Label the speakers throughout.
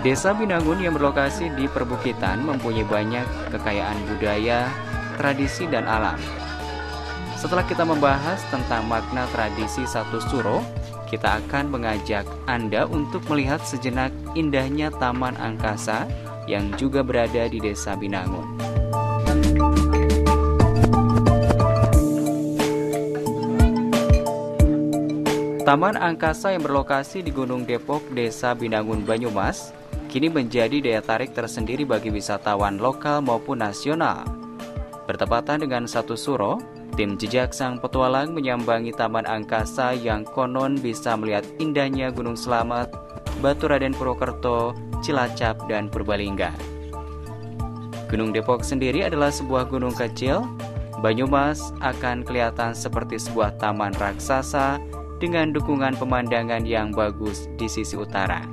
Speaker 1: Desa Binangun yang berlokasi di perbukitan mempunyai banyak kekayaan budaya, tradisi, dan alam. Setelah kita membahas tentang makna tradisi Satu Suro, kita akan mengajak Anda untuk melihat sejenak indahnya Taman Angkasa yang juga berada di Desa Binangun. Taman Angkasa yang berlokasi di Gunung Depok, Desa Binangun, Banyumas, kini menjadi daya tarik tersendiri bagi wisatawan lokal maupun nasional. Bertepatan dengan Satu Suro, tim Jejak Sang Petualang menyambangi Taman Angkasa yang konon bisa melihat indahnya Gunung Slamet, Baturaden Purwokerto, Cilacap, dan Purbalingga. Gunung Depok sendiri adalah sebuah gunung kecil. Banyumas akan kelihatan seperti sebuah taman raksasa dengan dukungan pemandangan yang bagus di sisi utara.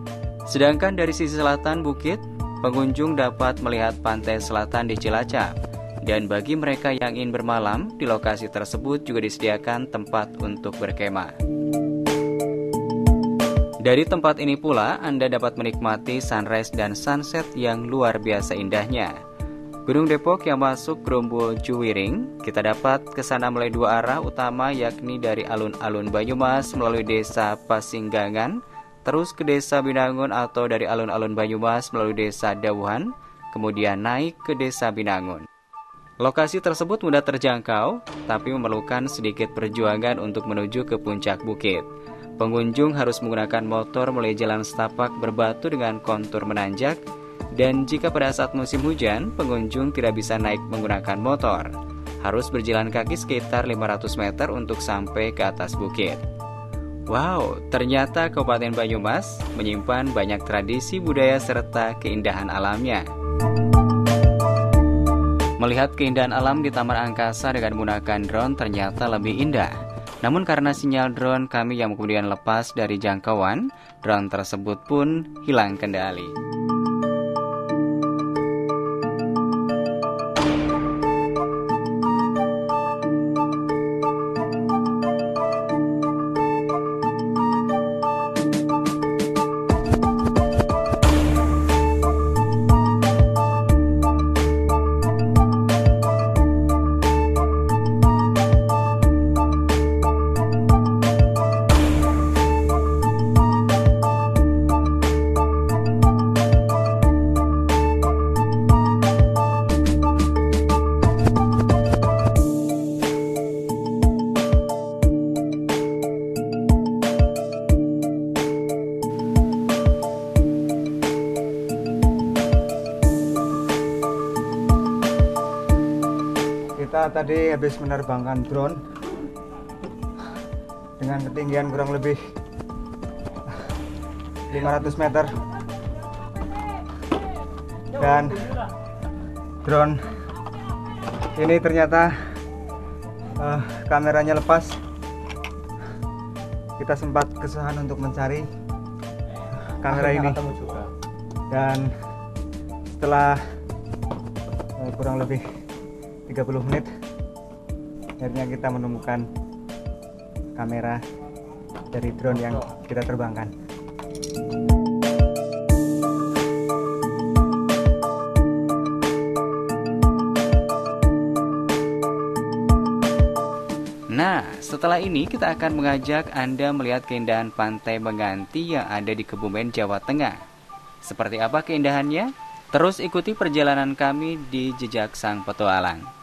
Speaker 1: Sedangkan dari sisi selatan bukit, pengunjung dapat melihat pantai selatan di Cilacap. Dan bagi mereka yang ingin bermalam, di lokasi tersebut juga disediakan tempat untuk berkemah. Dari tempat ini pula, Anda dapat menikmati sunrise dan sunset yang luar biasa indahnya. Gunung Depok yang masuk Grombool Juwiring, kita dapat ke sana melalui dua arah utama, yakni dari alun-alun Banyumas melalui Desa Pasinggangan, terus ke Desa Binangun, atau dari alun-alun Banyumas melalui Desa Dawuhan, kemudian naik ke Desa Binangun. Lokasi tersebut mudah terjangkau, tapi memerlukan sedikit perjuangan untuk menuju ke puncak bukit. Pengunjung harus menggunakan motor melalui jalan setapak berbatu dengan kontur menanjak, dan jika pada saat musim hujan, pengunjung tidak bisa naik menggunakan motor. Harus berjalan kaki sekitar 500 meter untuk sampai ke atas bukit. Wow, ternyata Kabupaten Banyumas menyimpan banyak tradisi budaya serta keindahan alamnya. Melihat keindahan alam di Taman Angkasa dengan menggunakan drone ternyata lebih indah. Namun karena sinyal drone kami yang kemudian lepas dari jangkauan, drone tersebut pun hilang kendali.
Speaker 2: Kita tadi habis menerbangkan drone dengan ketinggian kurang lebih 500 meter, dan drone ini ternyata kameranya lepas. Kita sempat kesusahan untuk mencari kamera ini, dan setelah kurang lebih 30 menit akhirnya kita menemukan kamera dari drone yang kita terbangkan.
Speaker 1: Nah, setelah ini kita akan mengajak Anda melihat keindahan Pantai Menganti yang ada di Kebumen, Jawa Tengah. Seperti apa keindahannya? Terus ikuti perjalanan kami di Jejak Sang Petualang.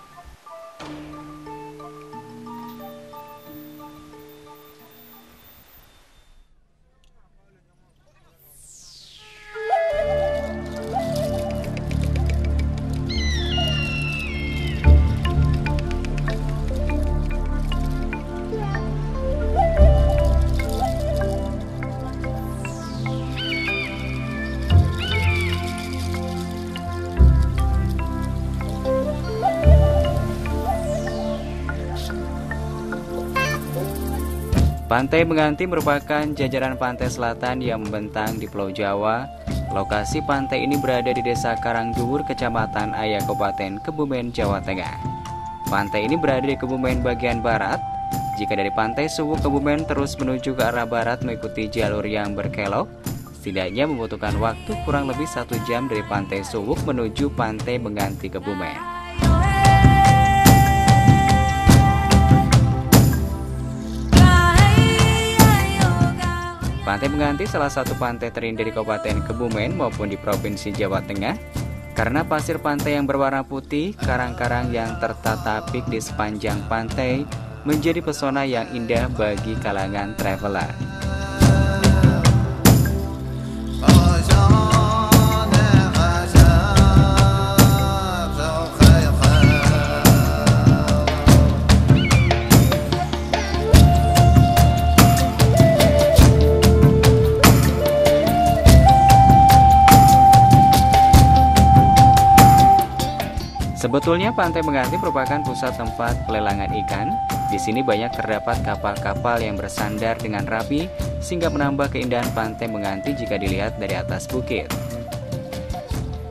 Speaker 1: Pantai Menganti merupakan jajaran pantai selatan yang membentang di Pulau Jawa. Lokasi pantai ini berada di Desa Karangduwur, Kecamatan Ayah, Kabupaten Kebumen, Jawa Tengah. Pantai ini berada di Kebumen bagian barat. Jika dari Pantai Suwu Kebumen terus menuju ke arah barat mengikuti jalur yang berkelok, setidaknya membutuhkan waktu kurang lebih 1 jam dari Pantai Suwuk menuju Pantai Menganti Kebumen. Pantai Menganti salah satu pantai terindah di Kabupaten Kebumen maupun di Provinsi Jawa Tengah karena pasir pantai yang berwarna putih, karang-karang yang tertata apik di sepanjang pantai menjadi pesona yang indah bagi kalangan traveler. Sebetulnya Pantai Menganti merupakan pusat tempat pelelangan ikan. Di sini banyak terdapat kapal-kapal yang bersandar dengan rapi sehingga menambah keindahan Pantai Menganti jika dilihat dari atas bukit.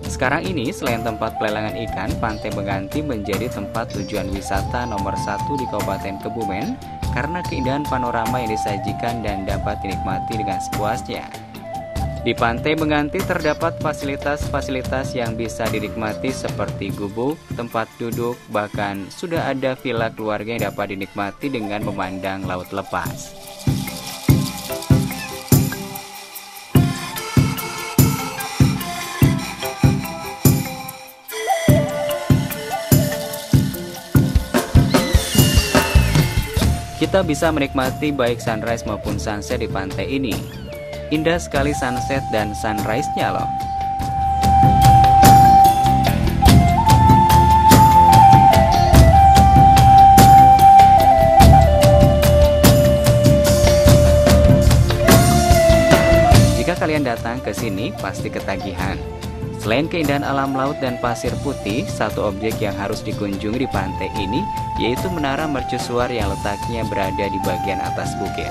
Speaker 1: Sekarang ini selain tempat pelelangan ikan, Pantai Menganti menjadi tempat tujuan wisata nomor 1 di Kabupaten Kebumen karena keindahan panorama yang disajikan dan dapat dinikmati dengan sepuasnya. Di Pantai Menganti terdapat fasilitas-fasilitas yang bisa dinikmati seperti gubuk, tempat duduk, bahkan sudah ada villa keluarga yang dapat dinikmati dengan memandang laut lepas. Kita bisa menikmati baik sunrise maupun sunset di pantai ini. Indah sekali sunset dan sunrise-nya loh. Jika kalian datang ke sini pasti ketagihan. Selain keindahan alam laut dan pasir putih, satu objek yang harus dikunjungi di pantai ini yaitu Menara Mercusuar yang letaknya berada di bagian atas bukit.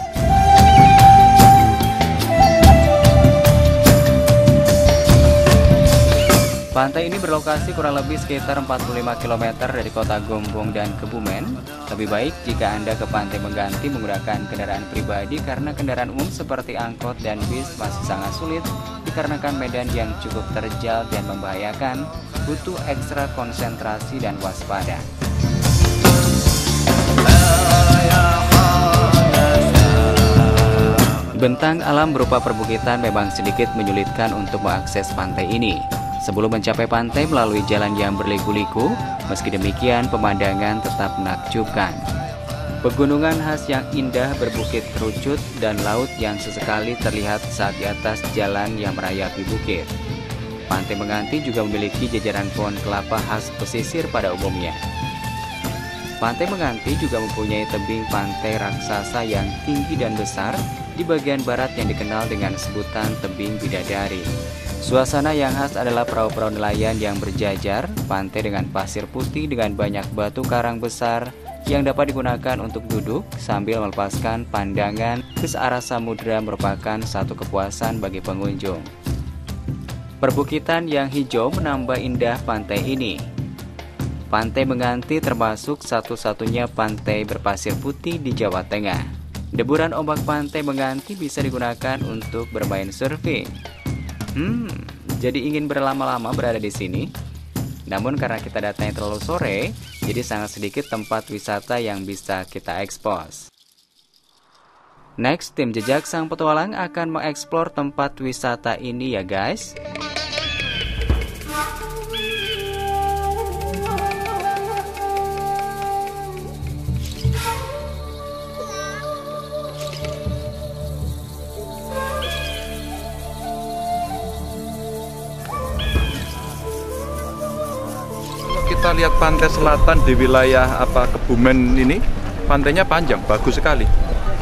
Speaker 1: Pantai ini berlokasi kurang lebih sekitar 45 km dari kota Gombong dan Kebumen. Lebih baik jika Anda ke Pantai Menganti menggunakan kendaraan pribadi karena kendaraan umum seperti angkot dan bis masih sangat sulit dikarenakan medan yang cukup terjal dan membahayakan, butuh ekstra konsentrasi dan waspada. Bentang alam berupa perbukitan memang sedikit menyulitkan untuk mengakses pantai ini. Sebelum mencapai pantai melalui jalan yang berliku-liku, meski demikian pemandangan tetap menakjubkan. Pegunungan khas yang indah berbukit kerucut dan laut yang sesekali terlihat saat di atas jalan yang merayapi bukit. Pantai Menganti juga memiliki jajaran pohon kelapa khas pesisir pada umumnya. Pantai Menganti juga mempunyai tebing pantai raksasa yang tinggi dan besar di bagian barat yang dikenal dengan sebutan tebing bidadari. Suasana yang khas adalah perahu-perahu nelayan yang berjajar, pantai dengan pasir putih dengan banyak batu karang besar yang dapat digunakan untuk duduk sambil melepaskan pandangan ke arah samudera merupakan satu kepuasan bagi pengunjung. Perbukitan yang hijau menambah indah pantai ini. Pantai Menganti termasuk satu-satunya pantai berpasir putih di Jawa Tengah. Deburan ombak Pantai Menganti bisa digunakan untuk bermain surfing. Jadi ingin berlama-lama berada di sini. Namun karena kita datangnya terlalu sore, jadi sangat sedikit tempat wisata yang bisa kita ekspos. Next, tim Jejak Sang Petualang akan mengeksplor tempat wisata ini ya guys.
Speaker 3: Kita lihat pantai selatan di wilayah Kebumen ini, pantainya panjang, bagus sekali.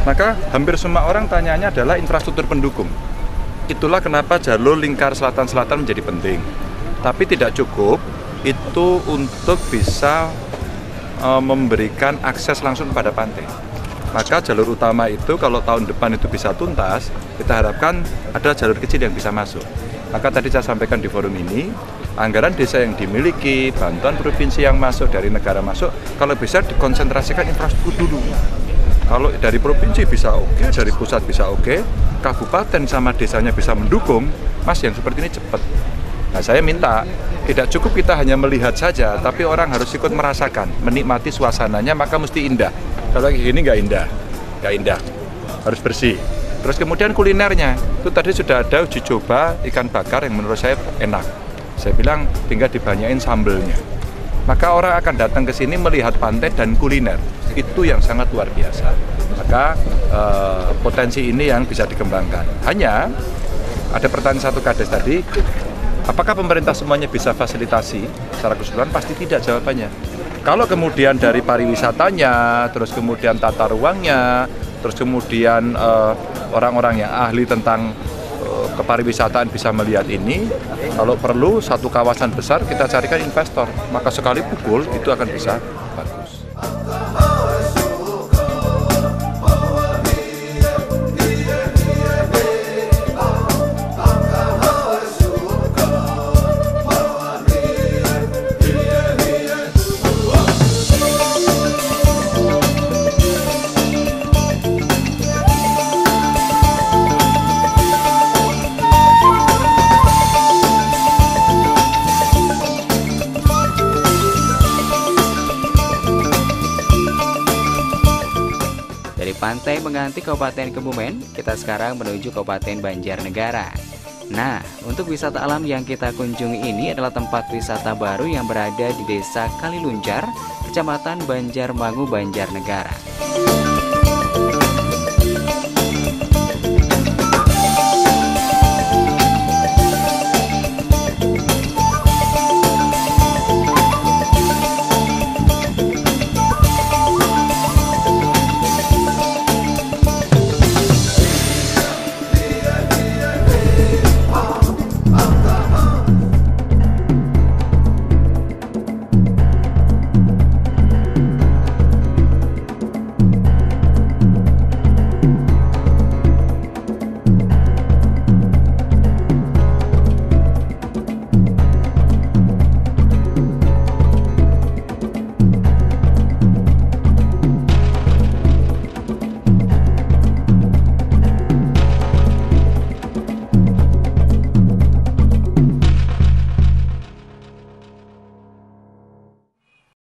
Speaker 3: Maka hampir semua orang tanyanya adalah infrastruktur pendukung. Itulah kenapa jalur lingkar selatan-selatan menjadi penting. Tapi tidak cukup itu untuk bisa memberikan akses langsung pada pantai. Maka jalur utama itu kalau tahun depan itu bisa tuntas, kita harapkan ada jalur kecil yang bisa masuk. Maka tadi saya sampaikan di forum ini, anggaran desa yang dimiliki, bantuan provinsi yang masuk, dari negara masuk, kalau bisa dikonsentrasikan infrastruktur dulu. Kalau dari provinsi bisa oke, dari pusat bisa oke, kabupaten sama desanya bisa mendukung, Mas, yang seperti ini cepat. Nah, saya minta tidak cukup kita hanya melihat saja, tapi orang harus ikut merasakan, menikmati suasananya, maka mesti indah. Kalau kayak gini nggak indah, harus bersih. Terus kemudian kulinernya, itu tadi sudah ada uji coba ikan bakar yang menurut saya enak. Saya bilang tinggal dibanyain sambelnya. Maka orang akan datang ke sini melihat pantai dan kuliner, itu yang sangat luar biasa. Maka potensi ini yang bisa dikembangkan. Hanya ada pertanyaan satu kades tadi, apakah pemerintah semuanya bisa fasilitasi secara keseluruhan? Pasti tidak jawabannya. Kalau kemudian dari pariwisatanya, terus kemudian tata ruangnya, terus kemudian orang-orang yang ahli tentang kepariwisataan bisa melihat ini, kalau perlu satu kawasan besar kita carikan investor, maka sekali pukul itu akan bisa bagus.
Speaker 1: Pantai mengganti Kabupaten Kebumen, kita sekarang menuju Kabupaten Banjarnegara. Nah, untuk wisata alam yang kita kunjungi ini adalah tempat wisata baru yang berada di Desa Kalilunjar, Kecamatan Banjarmangu, Banjarnegara.